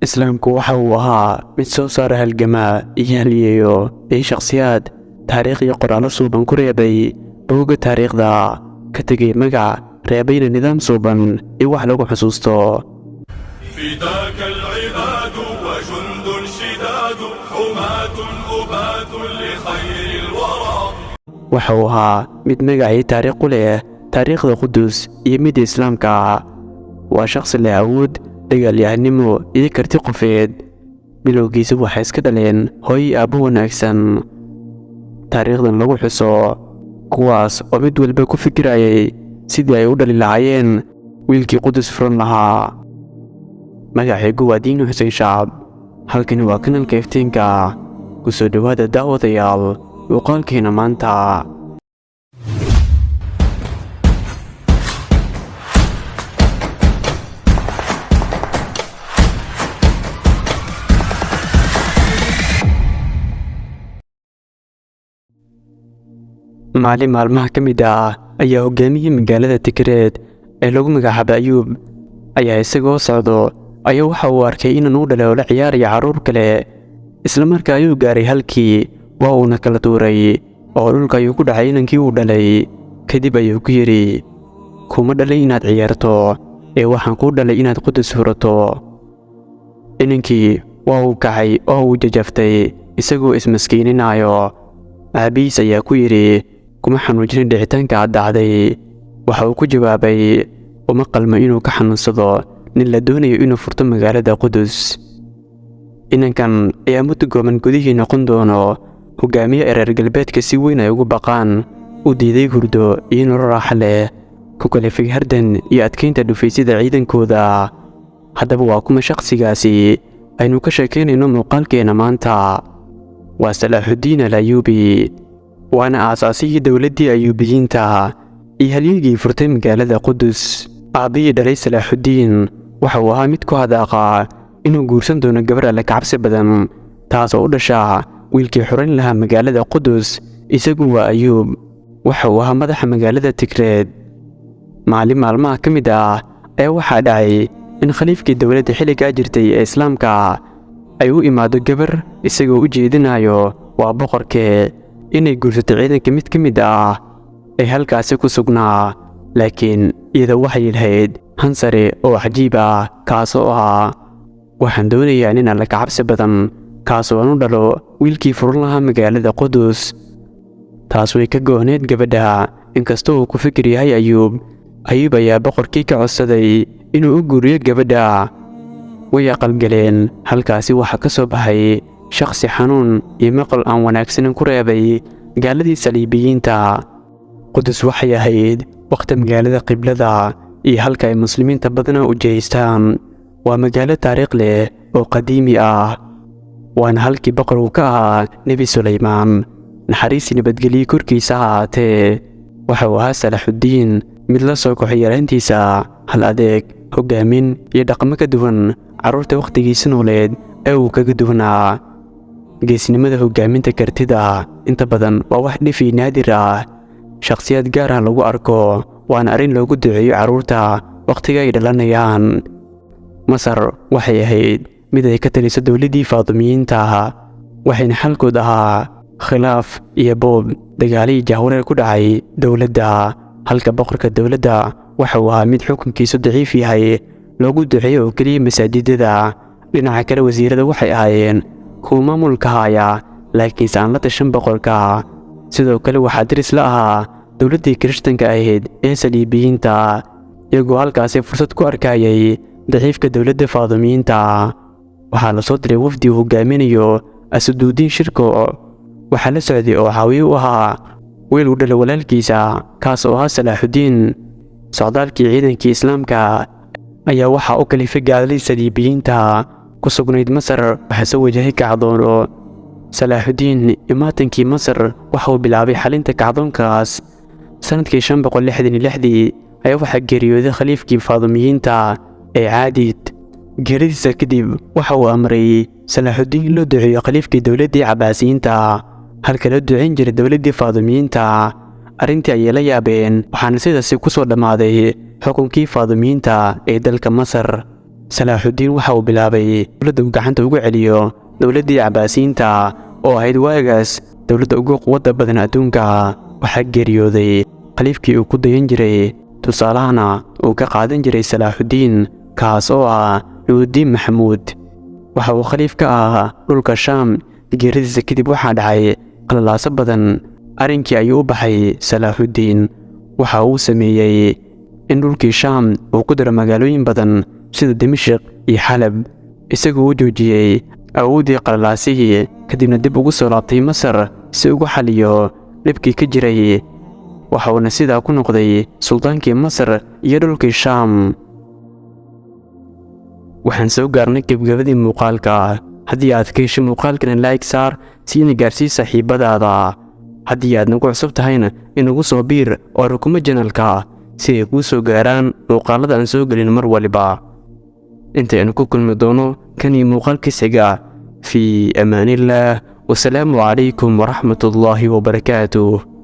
islaamku waxa uu ahaa mid soo saara halgamaa iyo halyeeyo iyo shakhsiyaad taariikh iyo qoraallo suuban ku reebay buugga taariikhda ka tegay magac reebayna nidaam suuban iyo wax lagu xusuusto. فداك العباد وجند شداد حماة أبات لخير الورى. waxa uu ahaa mid magacii taariikh u leh taariikhda Qudus iyo midda Islaamka. waa shakhsi leh awood, dagaalyahanimo iyo karti qofeed. bilowgiisa waxay iska dhaleen hooyo aabbo wanaagsan. taariikhdan lagu xuso kuwaas oo mid walba ku fikirayay sidii ay u dhali lahaayeen wiilkii Qudus furan lahaa. magacaygu waa Diin Xuseen Shacab. halkani waa kanalka iftiinka. ku soo dhawaada daawadayaal muuqaalkeena maanta. maalin maalmaha ka mid ayaa hogaamiyey magaalada Tikreed ee lagu magacaabay Ayuub ayaa isagoo socdo ayaa waxa uu arkay inuu u dhalay oo la ciyaaraya carruur kale. isla markaa ayuu gaaray halkii waa uuna kala tuuray oo dhulka ayuu ku dhacay inankii uu dhalay. kadib ayuu ku yidhi, kuma dhalay inaad ciyaarto ee waxaan kuu dhalay inaad Qudus furato. inankii waa uu kacay oo uu jajaftay isagoo ismaskiininayo. aabihiis ayaa ku yidhi, kuma xanuujinin dhicitaanka aad dhacday. waxa uu ku jawaabay, uma qalmo inuu ka xanuunsado nin la doonayo inuu furto magaalada Qudus. inankan ayaa muddo gooban gudihii noqon doono hogaamiye reer galbeedka si weyn ay ugu baqaan, u diiday hurdo iyo nolol raaxo leh, ku kalifay hardan iyo adkaynta dhufaysyada ciidankooda. haddaba waa kuma shakhsigaasi aynu ka sheekaynayno muuqaalkeena maanta? waa Salaaxuddiin al-Ayyuubi, waana aasaasihii dowladdii Ayyuubiyiinta iyo halyeegii furtay magaalada Qudus. aabbihii dhalay Salaaxuddiin waxa uu ahaa mid ku hadaaqa inuu guursan doono gabar alle kacabsi badan, taasoo u dhasha wiilkii xorayn lahaa magaalada Qudus. isagu waa Ayuub, waxa uu ahaa madaxa magaalada Tikreed. maalin maalmaha ka mid ayaa waxaa dhacay in khaliifkii dowladda xilligaa jirtay ee Islaamka ay u imaado gabar isagoo u jeedinayo waa boqorkee inay guursato ciidanka mid ka mid ee halkaasi ku sugnaa. laakiin iyada waxay lahayd hansare oo cajiib kaasoo ahaa, waxaan doonayaa nin alle kacabsi badan kaasoo aan u dhalo wiilkii furan lahaa magaalada Qudus. taas way ka go'oneed gabadha, inkastoo uu ku fikir yahay Ayuub ayaa boqorkii ka codsaday inuu u guuriyo gabadha. way aqalgaleen. halkaasi waxaa ka soo baxay shakhsi xanuun iyo maqal aan wanaagsanin ku reebay gaaladii saliibiyiinta. Qudus waxay ahayd waqti magaalada qiblada iyo halka ay muslimiinta badanaa u jeestaan. waa magaalo taariikh leh oo qadiimi waana halkii boqor uu ka ahaa Nebi Suleymaan, naxariis nabadgelyo korkiisa ha ahaatee. waxa uu ahaa Salaaxuddiin mid la soo koxay yaraantiisa hal adeeg, hogaamin iyo dhaqamo ka duwan carruurta wakhtigiisa nooleed ee uu kaga duwanaa. geesnimada hogaaminta kartida inta badan waa wax dhif iyo naadir shakhsiyaad gaar lagu arko, waana arrin loogu duceeyo carruurta wakhtiga ay dhalanayaan. Masar waxay ahayd mid ay ka taliso dowladdii Faatimiyiinta, waxayna xalkood ahaa khilaaf iyo boob, dagaalo iyo jahwareer ku dhacay dowladda. halka boqorka dowladda waxa uu ahaa mid xukunkiisu daciif yahay, loogu duceeyo oo keliya masaajidada. dhinaca kale wasiirada waxay ahaayeen kuwa maamulka haya, laakiinse aan la tashan boqorka. sidoo kale waxaa diris la ahaa dowladdii kirishtanka ahayd ee saliibiyiinta, iyagoo halkaasi fursad ku arkayay daciifka dowladda Faatimiyiinta. waxaa la soo diray wafdi uu hogaaminayo Asaduuddiin Shirko. waxaa la socday oo caawiye u ahaa wiil u dhalay walaalkiisa kaas oo ahaa Salaaxuddiin. socdaalkii ciidankii Islaamka ayaa waxaa u kalifay gaaladii saliibiyiinta ku sugnayd Masar. waxaa soo wajahay kacdoono. Salaaxuddiin imaatankii Masar waxa uu bilaabay xalinta kacdoonkaas. sanadkii 566 ayaa waxaa geeriyooday khaliifkii Faatimiyiinta ee Caadid. geeridiisa kadib waxa uu amray Salaaxuddiin in loo duceeyo khaliifkii dowladdii Cabaasiyiinta, halka loo duceyn jiray dowladdii Faatimiyiinta. arrintii ayay la yaabeen, waxaana sidaasi ku soo dhammaaday xukunkii Faatimiyiinta ee dalka Masar. salaaxudiin waxa uu bilaabay dowladda uu gacanta ugu celiyo dowladdii cabaasiyiinta oo ahayd waagaas dowladda ugu quwadda badan adduunka. waxaa geeriyooday khaliifkii uu ku dayan jiray, tusaalahana uu ka qaadan jiray salaaxudiin, kaas oo ah nuurudiin maxamuud. waxa uu khaliif ka ahaa dhulka shaam. geeridiisa kadib waxaa dhacay qalalaaso badan. arrinkii ayuu u baxay salaaxudiin. waxa uu sameeyey in dhulkii shaam uu ku daro magaalooyin badan sida dimashq iyo xalab, isagoo u joojiyey awooddii qalalaasihii, kadibna dib ugu soo laabtay masar si ugu xaliyo dhibkii ka jiray. waxa uuna sidaa ku noqday sultaankii masar iyo dhulkii shaam. waxaan soo gaarnay gebgabadii muuqaalka. haddii aad ka heshay muuqaalkana like saar siina gaarsii saaxiibadaada. haddii aad nagu cusub tahayna inagu soo biir oo rukumo janalka si ay kuu soo gaaraan muuqaalada aan soo gelin mar waliba. intaynu ku kulmi doono kanii muuqaalkiis xiga fii amaanillaah. wasalaamu calaykum waraxmatullaahi wabarakaatuh.